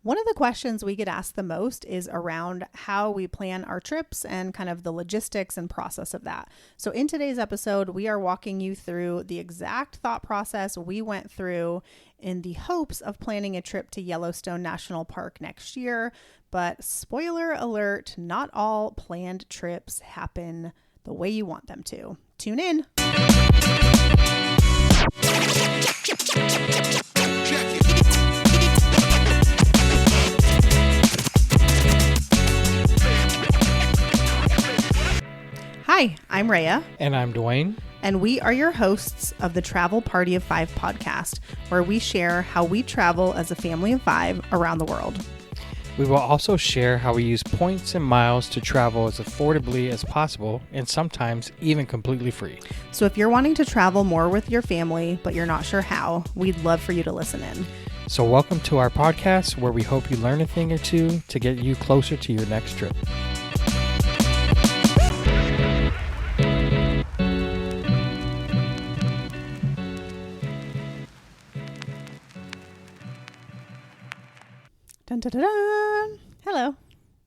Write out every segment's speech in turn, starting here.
One of the questions we get asked the most is around how we plan our trips and kind of the logistics and process of that. So in today's episode, we are walking you through the exact thought process we went through in the hopes of planning a trip to Yellowstone National Park next year. But spoiler alert, not all planned trips happen the way you want them to. Tune in. Hi, I'm Rhea. And I'm Dwayne. And we are your hosts of the Travel Party of Five podcast, where we share how we travel as a family of five around the world. We will also share how we use points and miles to travel as affordably as possible and sometimes even completely free. So if you're wanting to travel more with your family, but you're not sure how, we'd love for you to listen in. So welcome to our podcast where we hope you learn a thing or two to get you closer to your next trip. Dun, dun, dun, dun. Hello.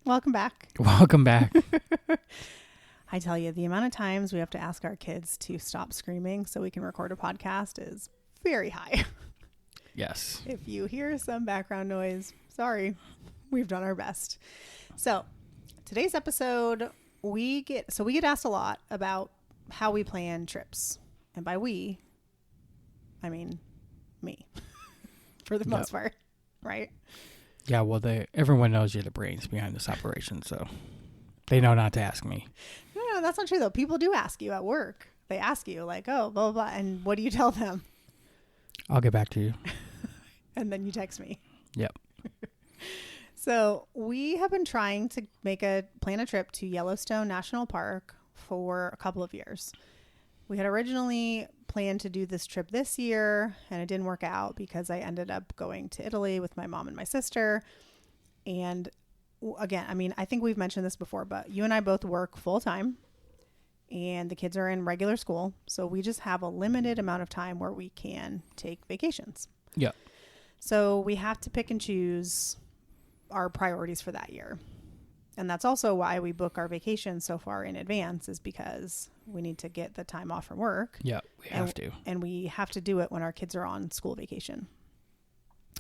Welcome back. Welcome back. I tell you, the amount of times we have to ask our kids to stop screaming so we can record a podcast is very high. Yes. If you hear some background noise, sorry, we've done our best. So today's episode, we get asked a lot about how we plan trips. And by we, I mean me for the most part, right? Yeah, well, everyone knows you're the brains behind this operation, so they know not to ask me. No, that's not true, though. People do ask you at work. They ask you, like, oh, blah, blah, blah. And what do you tell them? I'll get back to you. And then you text me. Yep. So we have been trying to plan a trip to Yellowstone National Park for a couple of years. We had originally planned to do this trip this year, and it didn't work out because I ended up going to Italy with my mom and my sister. And again, I mean, I think we've mentioned this before, but you and I both work full time and the kids are in regular school. So we just have a limited amount of time where we can take vacations. Yeah. So we have to pick and choose our priorities for that year. And that's also why we book our vacations so far in advance, is because we need to get the time off from work. Yeah, we have to. And we have to do it when our kids are on school vacation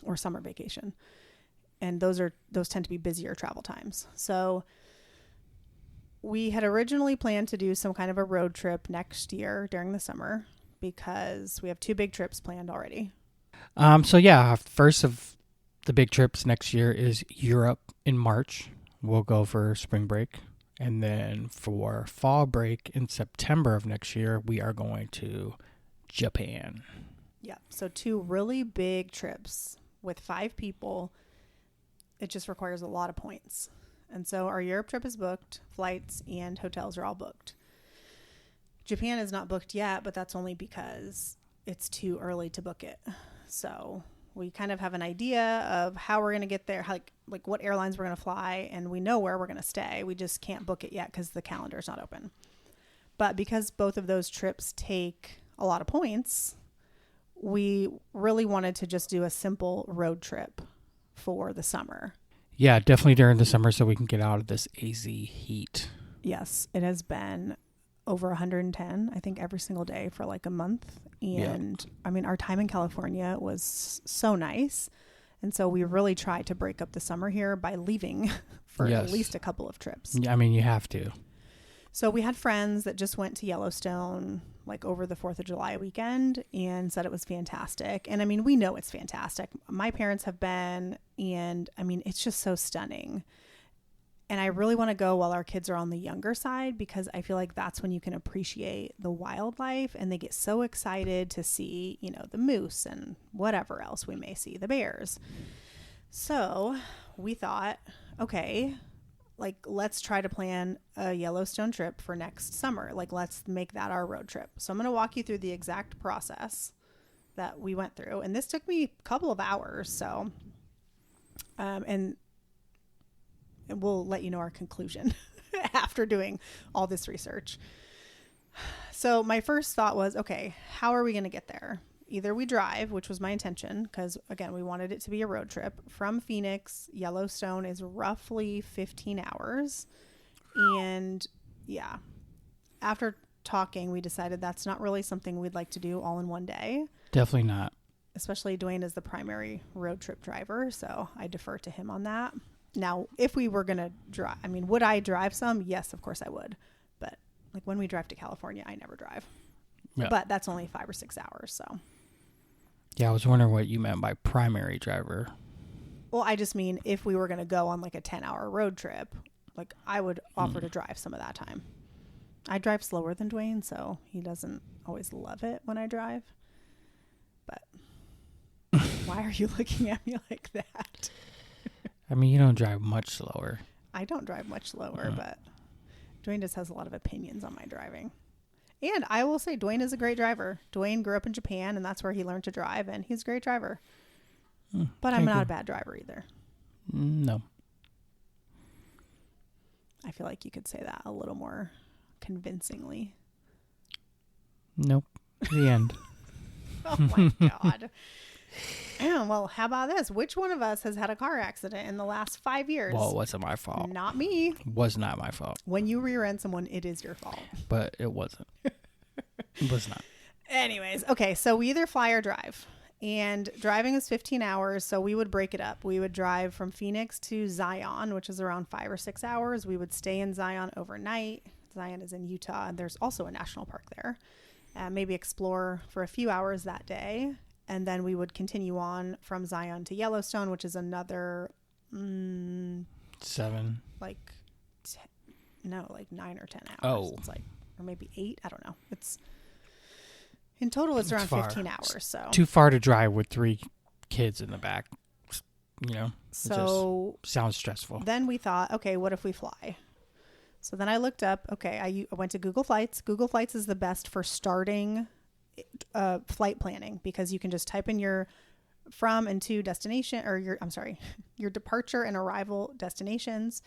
or summer vacation. And those tend to be busier travel times. So we had originally planned to do some kind of a road trip next year during the summer because we have two big trips planned already. First of the big trips next year is Europe in March. We'll go for spring break. And then for fall break in September of next year, we are going to Japan. Yeah. So two really big trips with 5 people. It just requires a lot of points. And so our Europe trip is booked. Flights and hotels are all booked. Japan is not booked yet, but that's only because it's too early to book it. So we kind of have an idea of how we're going to get there, like what airlines we're going to fly, and we know where we're going to stay. We just can't book it yet because the calendar is not open. But because both of those trips take a lot of points, we really wanted to just do a simple road trip for the summer. Yeah, definitely during the summer so we can get out of this AZ heat. Yes, it has been over 110, I think, every single day for like a month. And I mean, our time in California was so nice. And so we really tried to break up the summer here by leaving for at least a couple of trips. I mean, you have to. So we had friends that just went to Yellowstone like over the 4th of July weekend and said it was fantastic. And I mean, we know it's fantastic. My parents have been, and I mean, it's just so stunning. And I really want to go while our kids are on the younger side because I feel like that's when you can appreciate the wildlife, and they get so excited to see, the moose and whatever else we may see, the bears. So we thought, okay, like let's try to plan a Yellowstone trip for next summer. Like let's make that our road trip. So I'm going to walk you through the exact process that we went through. And this took me a couple of hours. So, and we'll let you know our conclusion after doing all this research. So my first thought was, okay, how are we going to get there? either we drive, which was my intention, because again, we wanted it to be a road trip from Phoenix. Yellowstone is roughly 15 hours. And yeah, after talking, we decided that's not really something we'd like to do all in one day. Definitely not. Especially Dwayne is the primary road trip driver, so I defer to him on that. Now, if we were going to drive, I mean, would I drive some? Yes, of course I would. But like when we drive to California, I never drive. Yeah. But that's only 5 or 6 hours, so. Yeah, I was wondering what you meant by primary driver. Well, I just mean if we were going to go on like a 10-hour road trip, like I would offer to drive some of that time. I drive slower than Dwayne, so he doesn't always love it when I drive. But why are you looking at me like that? I mean, you don't drive much slower. I don't drive much slower, but Dwayne just has a lot of opinions on my driving. And I will say Dwayne is a great driver. Dwayne grew up in Japan, and that's where he learned to drive, and he's a great driver. But I'm not a bad driver either. No. I feel like you could say that a little more convincingly. Nope. The end. Oh my God. Well, how about this? Which one of us has had a car accident in the last 5 years? Well, it wasn't my fault. Not me. Was not my fault. When you rear end someone, it is your fault. But it wasn't. It was not. Anyways, okay, so we either fly or drive. And driving is 15 hours, so we would break it up. We would drive from Phoenix to Zion, which is around 5 or 6 hours. We would stay in Zion overnight. Zion is in Utah, and there's also a national park there. Maybe explore for a few hours that day. And then we would continue on from Zion to Yellowstone, which is another 7. Like 9 or 10 hours. Oh. It's like, or maybe 8. I don't know. It's in total, it's around 15 hours. So too far to drive with 3 kids in the back. You know, so it just sounds stressful. Then we thought, okay, what if we fly? So then I looked up. Okay, I went to Google Flights. Google Flights is the best for starting flight planning, because you can just type in your from and to destination, or your departure and arrival destinations,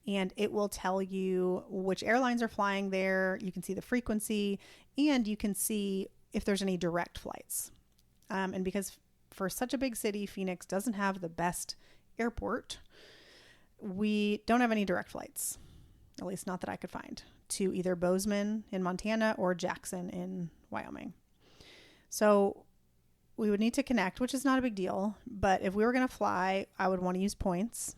and it will tell you which airlines are flying there. You can see the frequency, and you can see if there's any direct flights. And because for such a big city, Phoenix doesn't have the best airport, we don't have any direct flights, at least not that I could find, to either Bozeman in Montana or Jackson in Wyoming. So we would need to connect, which is not a big deal. But if we were going to fly, I would want to use points.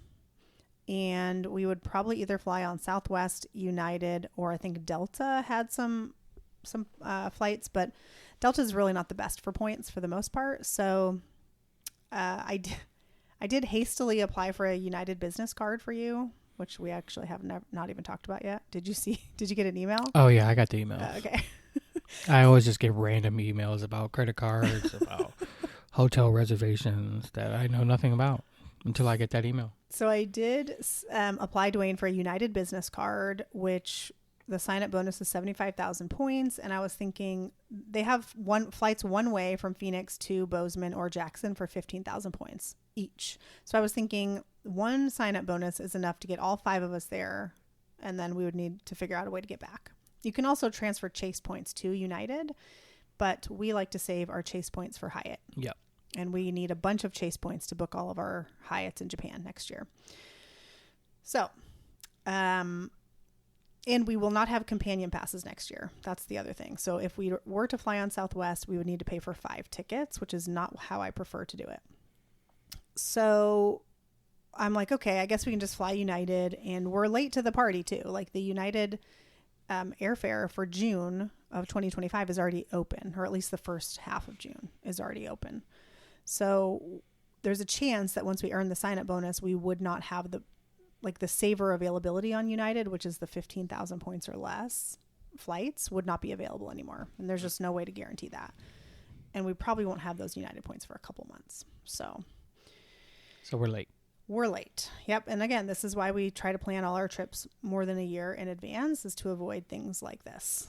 And we would probably either fly on Southwest, United, or I think Delta had some flights. But Delta is really not the best for points for the most part. So I did hastily apply for a United business card for you, which we actually have not even talked about yet. Did you get an email? Oh, yeah, I got the email. Okay. I always just get random emails about credit cards, about hotel reservations that I know nothing about until I get that email. So I did apply, Dwayne, for a United business card, which the sign-up bonus is 75,000 points. And I was thinking they have flights one way from Phoenix to Bozeman or Jackson for 15,000 points each. So I was thinking one sign-up bonus is enough to get all 5 of us there, and then we would need to figure out a way to get back. You can also transfer Chase points to United, but we like to save our Chase points for Hyatt. Yep. And we need a bunch of Chase points to book all of our Hyatts in Japan next year. So, and we will not have companion passes next year. That's the other thing. So if we were to fly on Southwest, we would need to pay for 5 tickets, which is not how I prefer to do it. So I'm like, okay, I guess we can just fly United, and we're late to the party too. Like the United airfare for June of 2025 is already open, or at least the first half of June is already open. So there's a chance that once we earn the sign-up bonus, we would not have the saver availability on United, which is the 15,000 points or less flights, would not be available anymore. And there's just no way to guarantee that. And we probably won't have those United points for a couple months. So we're late. We're late. Yep. And again, this is why we try to plan all our trips more than a year in advance, is to avoid things like this.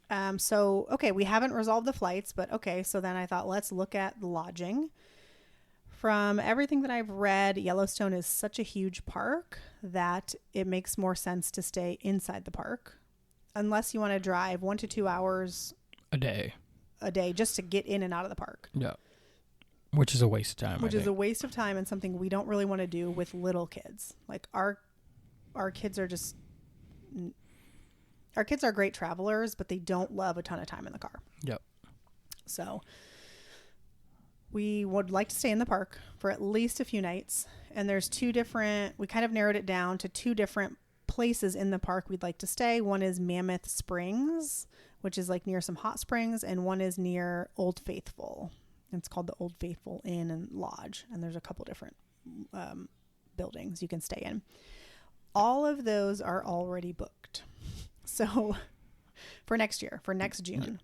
Okay, we haven't resolved the flights, but okay. So then I thought, let's look at the lodging. From everything that I've read, Yellowstone is such a huge park that it makes more sense to stay inside the park, unless you want to drive 1 to 2 hours a day. a day just to get in and out of the park. Yeah. Which is a waste of time. Which is a waste of time and something we don't really want to do with little kids. Like our kids are just, our kids are great travelers, but they don't love a ton of time in the car. Yep. So we would like to stay in the park for at least a few nights. And there's we kind of narrowed it down to 2 different places in the park we'd like to stay. One is Mammoth Springs, which is like near some hot springs, and one is near Old Faithful. It's called the Old Faithful Inn and Lodge, and there's a couple different buildings you can stay in. All of those are already booked. So for next year, for next June.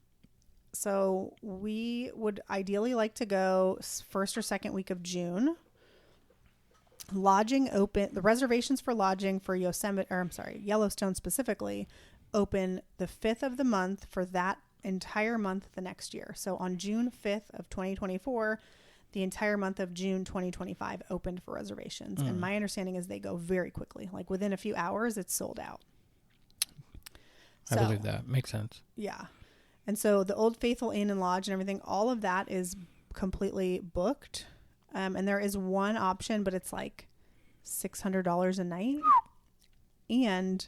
So we would ideally like to go first or second week of June. Lodging open, the reservations for lodging for Yellowstone specifically, open the 5th of the month for that entire month the next year. So on June 5th of 2024, the entire month of June 2025 opened for reservations. And my understanding is they go very quickly. Like within a few hours, it's sold out. I believe that. Makes sense. Yeah. And so the Old Faithful Inn and Lodge and everything, all of that is completely booked. And there is one option, but it's like $600 a night. And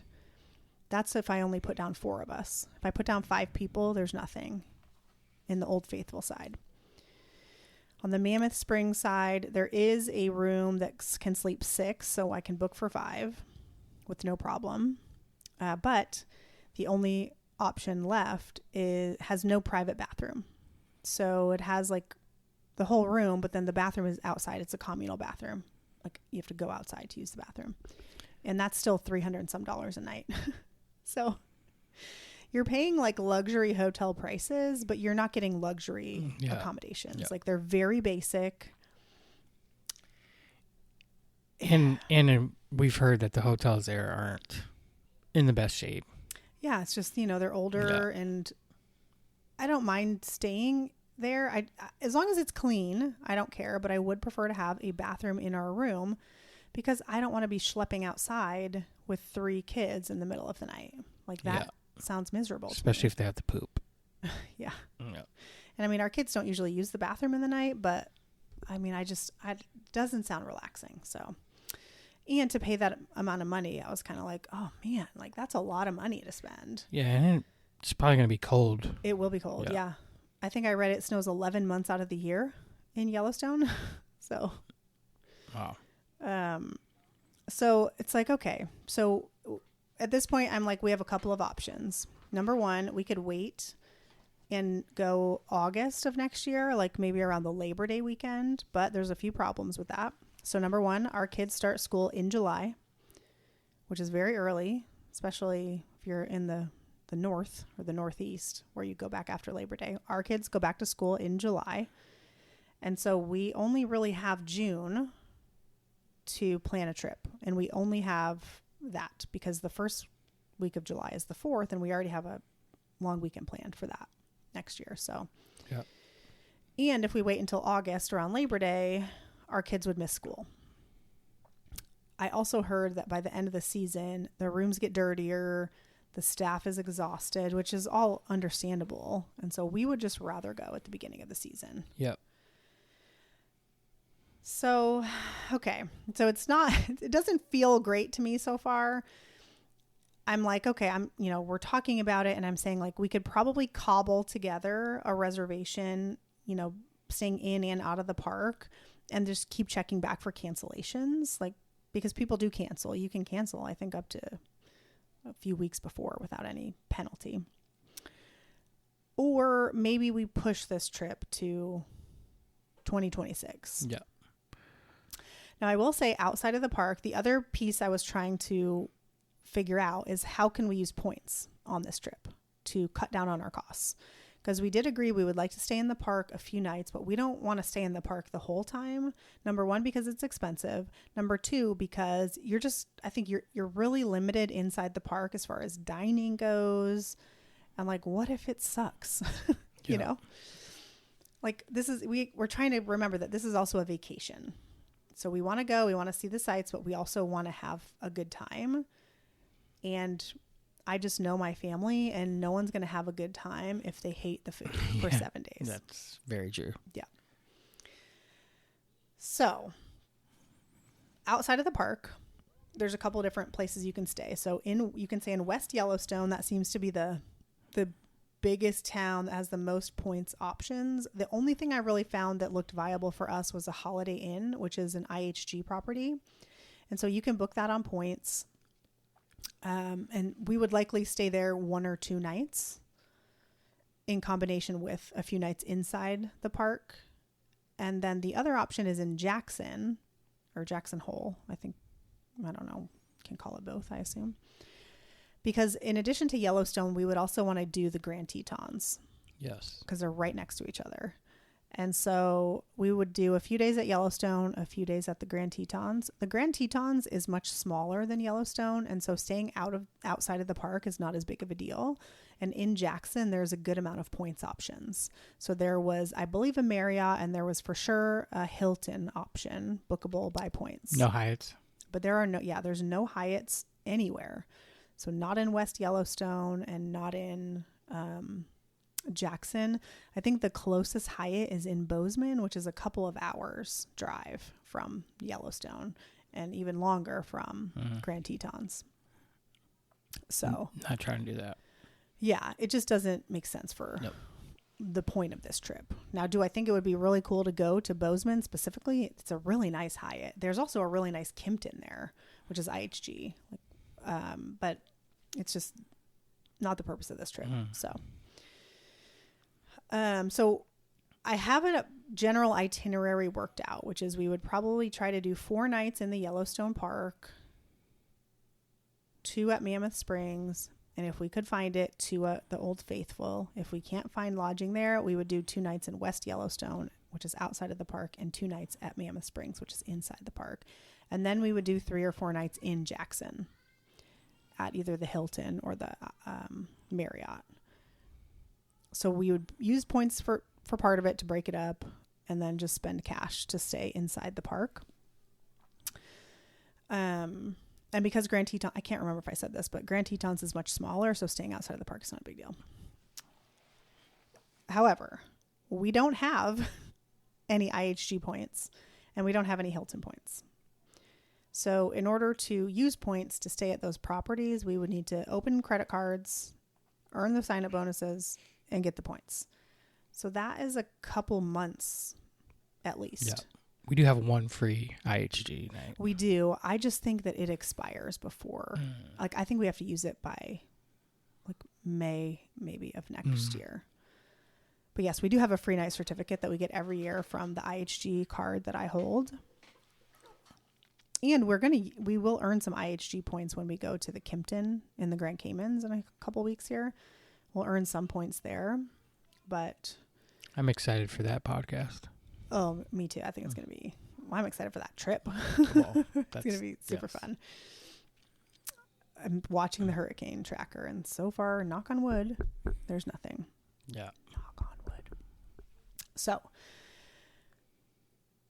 that's if I only put down 4 of us. If I put down 5 people, there's nothing in the Old Faithful side. On the Mammoth Springs side, there is a room that can sleep 6, so I can book for 5 with no problem. But the only option left has no private bathroom. So it has like the whole room, but then the bathroom is outside. It's a communal bathroom. Like you have to go outside to use the bathroom. And that's still $300 and some a night. So you're paying like luxury hotel prices, but you're not getting luxury accommodations. Yeah. Like they're very basic. And we've heard that the hotels there aren't in the best shape. Yeah, it's just, they're older and I don't mind staying there. As long as it's clean, I don't care, but I would prefer to have a bathroom in our room because I don't want to be schlepping outside with 3 kids in the middle of the night. Like that sounds miserable. Especially if they have to poop. Yeah. And I mean, our kids don't usually use the bathroom in the night, but I mean, it doesn't sound relaxing. So, and to pay that amount of money, I was kind of like, oh man, like that's a lot of money to spend. Yeah. And it's probably going to be cold. It will be cold. Yeah. I think I read it snows 11 months out of the year in Yellowstone. So, wow. So it's like, okay. So at this point, I'm like, we have a couple of options. Number one, we could wait and go August of next year, like maybe around the Labor Day weekend, but there's a few problems with that. So number one, our kids start school in July, which is very early, especially if you're in the north or the northeast where you go back after Labor Day. Our kids go back to school in July. And so we only really have June to plan a trip. And we only have that because the first week of July is the 4th and we already have a long weekend planned for that next year. So, and if we wait until August around Labor Day, our kids would miss school. I also heard that by the end of the season, the rooms get dirtier. The staff is exhausted, which is all understandable. And so we would just rather go at the beginning of the season. Yep. So, okay. So it doesn't feel great to me so far. I'm like, okay, we're talking about it and I'm saying like, we could probably cobble together a reservation, staying in and out of the park and just keep checking back for cancellations. Like, because people do cancel. You can cancel, I think, up to a few weeks before without any penalty. Or maybe we push this trip to 2026. Yeah. Now, I will say outside of the park, the other piece I was trying to figure out is how can we use points on this trip to cut down on our costs? Because we did agree we would like to stay in the park a few nights, but we don't want to stay in the park the whole time. Number one, because it's expensive. Number two, because I think you're really limited inside the park as far as dining goes. And like, what if it sucks? You know, like we're trying to remember that this is also a vacation. So we want to go, we want to see the sights, but we also want to have a good time. And I just know my family, and no one's going to have a good time if they hate the food for 7 days. That's very true. Yeah. So outside of the park, there's a couple of different places you can stay. So you can stay in West Yellowstone. That seems to be the biggest town that has the most points options. The only thing I really found that looked viable for us was a Holiday Inn, which is an IHG property. And so you can book that on points. And we would likely stay there 1 or 2 nights in combination with a few nights inside the park. And then the other option is in Jackson or Jackson Hole. I don't know, can call it both, I assume. Because in addition to Yellowstone, we would also want to do the Grand Tetons. Yes. Because they're right next to each other. And so we would do a few days at Yellowstone, a few days at the Grand Tetons. The Grand Tetons is much smaller than Yellowstone. And so staying outside of the park is not as big of a deal. And in Jackson, there's a good amount of points options. So there was, I believe, a Marriott, and there was for sure a Hilton option, bookable by points. No Hyatts. But there's no Hyatts anywhere. So not in West Yellowstone and not in Jackson. I think the closest Hyatt is in Bozeman, which is a couple of hours drive from Yellowstone and even longer from Grand Tetons. So Not trying to do that. Yeah, it just doesn't make sense for the point of this trip. Now, do I think it would be really cool to go to Bozeman specifically? It's a really nice Hyatt. There's also a really nice Kimpton there, which is IHG. But it's just not the purpose of this trip. So I have a general itinerary worked out, which is we would probably try to do 4 nights in the Yellowstone Park, 2 at Mammoth Springs, and if we could find it, 2 at the Old Faithful. If we can't find lodging there, we would do 2 nights in West Yellowstone, which is outside of the park, and 2 nights at Mammoth Springs, which is inside the park. And then we would do 3 or 4 nights in Jackson at either the Hilton or the Marriott. So we would use points for part of it to break it up, and then just spend cash to stay inside the park. And because Grand Tetons, I can't remember if I said this, but Grand Tetons is much smaller, so staying outside of the park is not a big deal. However, we don't have any IHG points, and we don't have any Hilton points. So in order to use points to stay at those properties, we would need to open credit cards, earn the sign-up bonuses, and get the points. So that is a couple months at least. Yeah. We do have 1 free IHG night. We do. I just think that it expires before. I think we have to use it by May maybe of next year. But yes, we do have a free night certificate that we get every year from the IHG card that I hold. And we will earn some IHG points when we go to the Kimpton in the Grand Caymans in a couple weeks here. We'll earn some points there, but I'm excited for that podcast. Oh, me too. I think it's going to be, I'm excited for that trip. Well, it's going to be super fun. I'm watching the hurricane tracker, and so far, knock on wood, there's nothing. Yeah. Knock on wood. So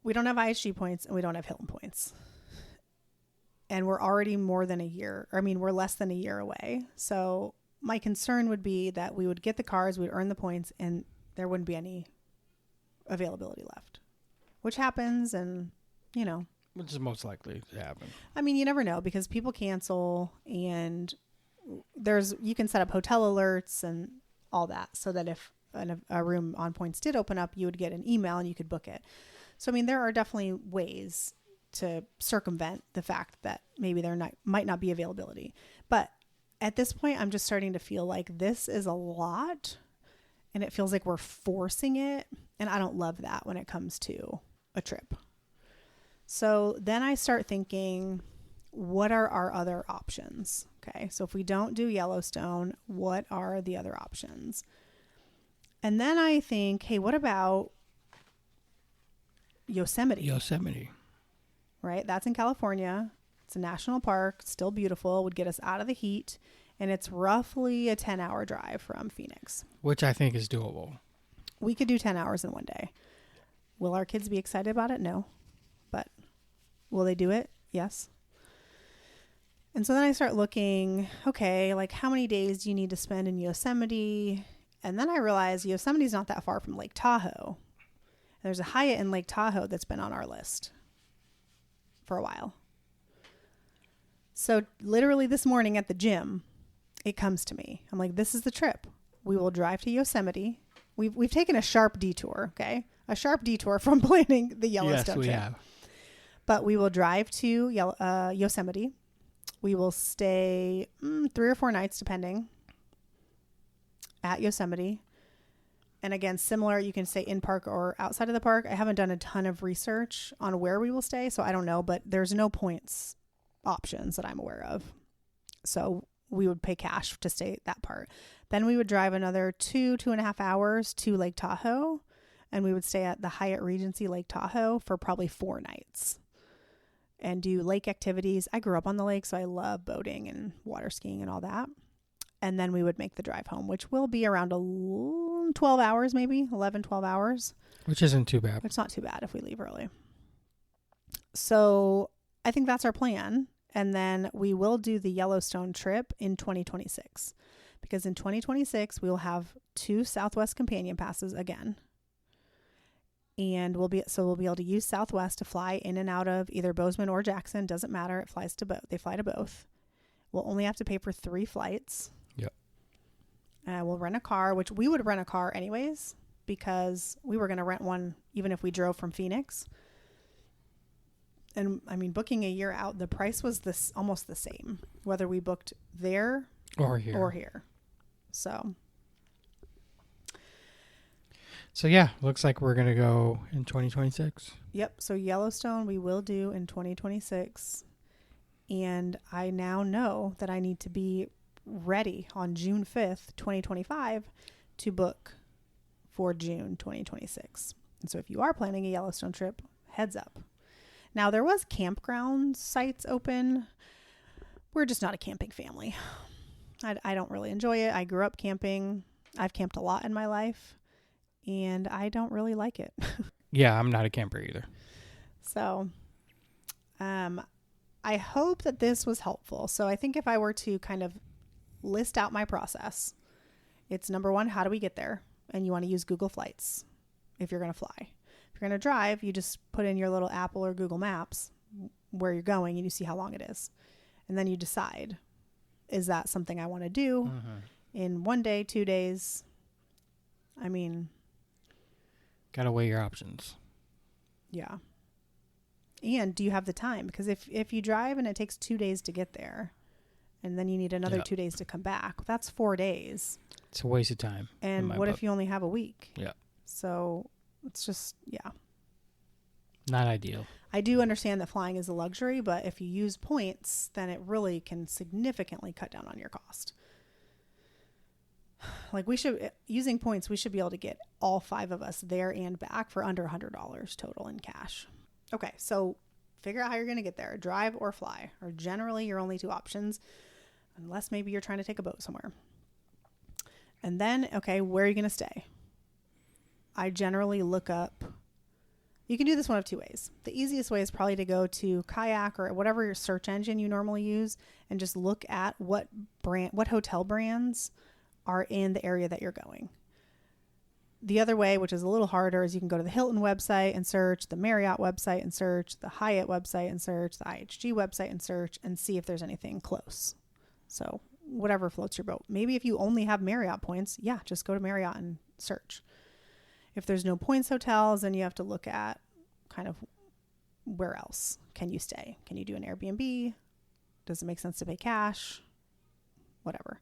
we don't have IHG points and we don't have Hilton points. And we're already we're less than a year away. So my concern would be that we would get the cards, we'd earn the points, and there wouldn't be any availability left, which happens. And, which is most likely to happen. I mean, you never know, because people cancel, and you can set up hotel alerts and all that, so that if a room on points did open up, you would get an email and you could book it. So, I mean, there are definitely ways to circumvent the fact that maybe might not be availability. But at this point, I'm just starting to feel like this is a lot, and it feels like we're forcing it. And I don't love that when it comes to a trip. So then I start thinking, what are our other options? Okay. So if we don't do Yellowstone, what are the other options? And then I think, hey, what about Yosemite? Right? That's in California. It's a national park, still beautiful, would get us out of the heat. And it's roughly a 10-hour drive from Phoenix. Which I think is doable. We could do 10 hours in one day. Will our kids be excited about it? No. But will they do it? Yes. And so then I start looking, okay, like how many days do you need to spend in Yosemite? And then I realized Yosemite's not that far from Lake Tahoe. There's a Hyatt in Lake Tahoe that's been on our list for a while. So literally this morning at the gym, it comes to me. I'm like, this is the trip. We will drive to Yosemite. We've taken a sharp detour, okay? A sharp detour from planning the Yellowstone trip. Yes, we have. But we will drive to Yosemite. We will stay 3 or 4 nights, depending, at Yosemite. And again, similar, you can stay in park or outside of the park. I haven't done a ton of research on where we will stay, so I don't know. But there's no points options that I'm aware of. So we would pay cash to stay that part. Then we would drive another 2.5 hours to Lake Tahoe. And we would stay at the Hyatt Regency Lake Tahoe for probably 4 nights. And do lake activities. I grew up on the lake, so I love boating and water skiing and all that. And then we would make the drive home, which will be around 12 hours, maybe 11, 12 hours. Which isn't too bad. It's not too bad if we leave early. So I think that's our plan. And then we will do the Yellowstone trip in 2026. Because in 2026, we will have 2 Southwest Companion Passes again. And we'll be able to use Southwest to fly in and out of either Bozeman or Jackson. Doesn't matter. It flies to both. They fly to both. We'll only have to pay for 3 flights. Yep. We'll rent a car, which we would rent a car anyways, because we were going to rent one even if we drove from Phoenix. And I mean, booking a year out, the price was almost the same, whether we booked there or here. So yeah, looks like we're going to go in 2026. Yep. So Yellowstone we will do in 2026. And I now know that I need to be ready on June 5th, 2025 to book for June 2026. And so if you are planning a Yellowstone trip, heads up. Now there was campground sites open. We're just not a camping family. I don't really enjoy it. I grew up camping. I've camped a lot in my life. And I don't really like it. Yeah, I'm not a camper either. So, I hope that this was helpful. So I think if I were to kind of list out my process, it's number 1, how do we get there? And you want to use Google Flights if you're going to fly. If you're going to drive, you just put in your little Apple or Google Maps where you're going and you see how long it is. And then you decide, is that something I want to do in 1 day, 2 days? I mean... Gotta weigh your options. Yeah. And do you have the time? Because if you drive and it takes 2 days to get there and then you need another 2 days to come back, that's 4 days. It's a waste of time. And what if you only have a week? Yeah. So it's just, yeah. Not ideal. I do understand that flying is a luxury, but if you use points, then it really can significantly cut down on your cost. Like using points, we should be able to get all 5 of us there and back for under $100 total in cash. Okay, so figure out how you're going to get there. Drive or fly are generally your only 2 options, unless maybe you're trying to take a boat somewhere. And then, okay, where are you going to stay? I generally look up. You can do this one of 2 ways. The easiest way is probably to go to Kayak or whatever your search engine you normally use and just look at what hotel brands are in the area that you're going. The other way, which is a little harder, is you can go to the Hilton website and search, the Marriott website and search, the Hyatt website and search, the IHG website and search, and see if there's anything close. So whatever floats your boat. Maybe if you only have Marriott points, yeah, just go to Marriott and search. If there's no points hotels, then you have to look at kind of where else can you stay? Can you do an Airbnb? Does it make sense to pay cash? Whatever.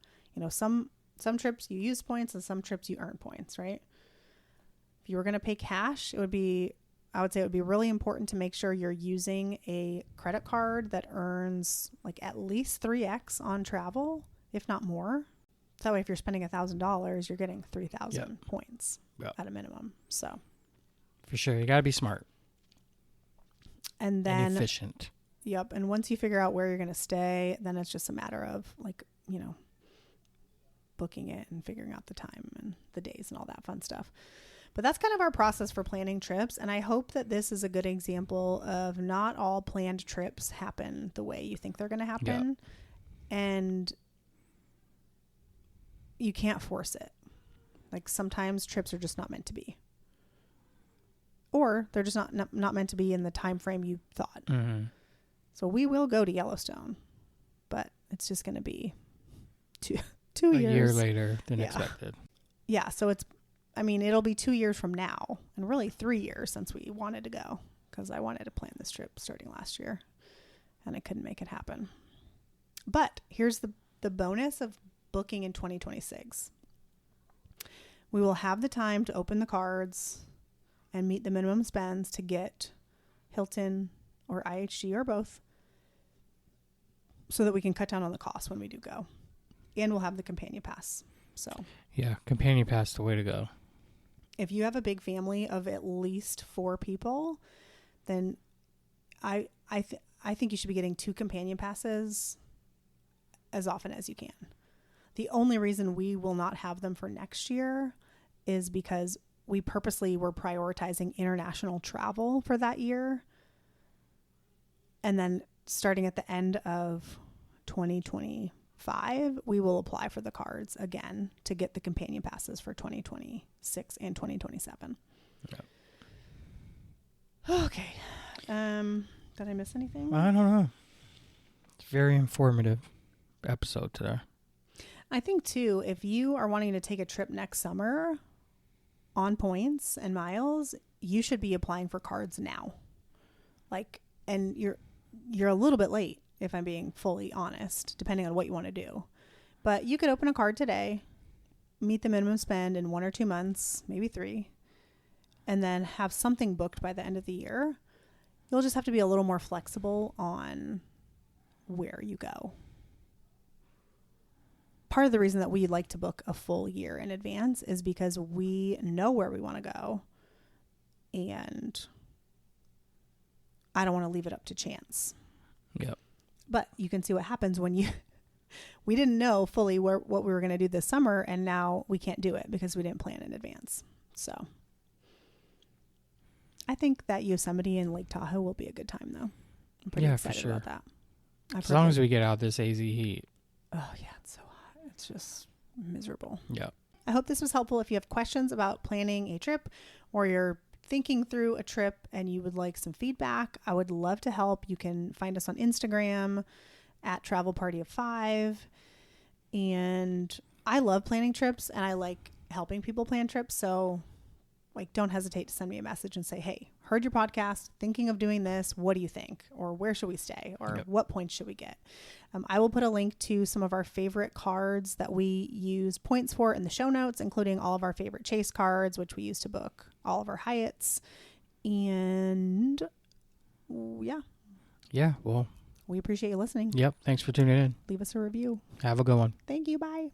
Some trips you use points and some trips you earn points, right? If you were going to pay cash, I would say it would be really important to make sure you're using a credit card that earns like at least 3x on travel, if not more. So that way, if you're spending $1,000, you're getting 3,000 points at a minimum. So for sure, you got to be smart and then efficient. Yep. And once you figure out where you're going to stay, then it's just a matter of booking it and figuring out the time and the days and all that fun stuff. But that's kind of our process for planning trips. And I hope that this is a good example of not all planned trips happen the way you think they're going to happen. Yeah. And you can't force it. Like sometimes trips are just not meant to be. Or they're just not meant to be in the time frame you thought. Mm-hmm. So we will go to Yellowstone, but it's just going to be two years. A year later than expected. Yeah. So it'll be 2 years from now, and really 3 years since we wanted to go, because I wanted to plan this trip starting last year and I couldn't make it happen. But here's the bonus of booking in 2026. We will have the time to open the cards and meet the minimum spends to get Hilton or IHG or both, so that we can cut down on the cost when we do go. And we'll have the companion pass. So yeah, companion pass, the way to go. If you have a big family of at least 4 people, then I think you should be getting 2 companion passes as often as you can. The only reason we will not have them for next year is because we purposely were prioritizing international travel for that year. And then starting at the end of 2025, we will apply for the cards again to get the companion passes for 2026 and 2027. Yep. Okay. Did I miss anything? I don't know. It's a very informative episode today. I think too, if you are wanting to take a trip next summer on points and miles, you should be applying for cards now. And you're a little bit late, if I'm being fully honest, depending on what you want to do. But you could open a card today, meet the minimum spend in 1 or 2 months, maybe 3, and then have something booked by the end of the year. You'll just have to be a little more flexible on where you go. Part of the reason that we like to book a full year in advance is because we know where we want to go, and I don't want to leave it up to chance. Yep. But you can see what happens when we didn't know fully what we were going to do this summer, and now we can't do it because we didn't plan in advance. So I think that Yosemite and Lake Tahoe will be a good time, though. I'm pretty excited about that. As long as we get out this AZ heat. Oh, yeah, it's so hot. It's just miserable. Yeah. I hope this was helpful. If you have questions about planning a trip, or you're thinking through a trip and you would like some feedback, I would love to help. You can find us on Instagram at Travel Party of 5. And I love planning trips, and I like helping people plan trips. So don't hesitate to send me a message and say, hey, heard your podcast, thinking of doing this. What do you think? Or where should we stay? Or what points should we get? I will put a link to some of our favorite cards that we use points for in the show notes, including all of our favorite Chase cards, which we use to book all of our Hyatts. And yeah. Yeah, well. We appreciate you listening. Yep. Thanks for tuning in. Leave us a review. Have a good one. Thank you. Bye.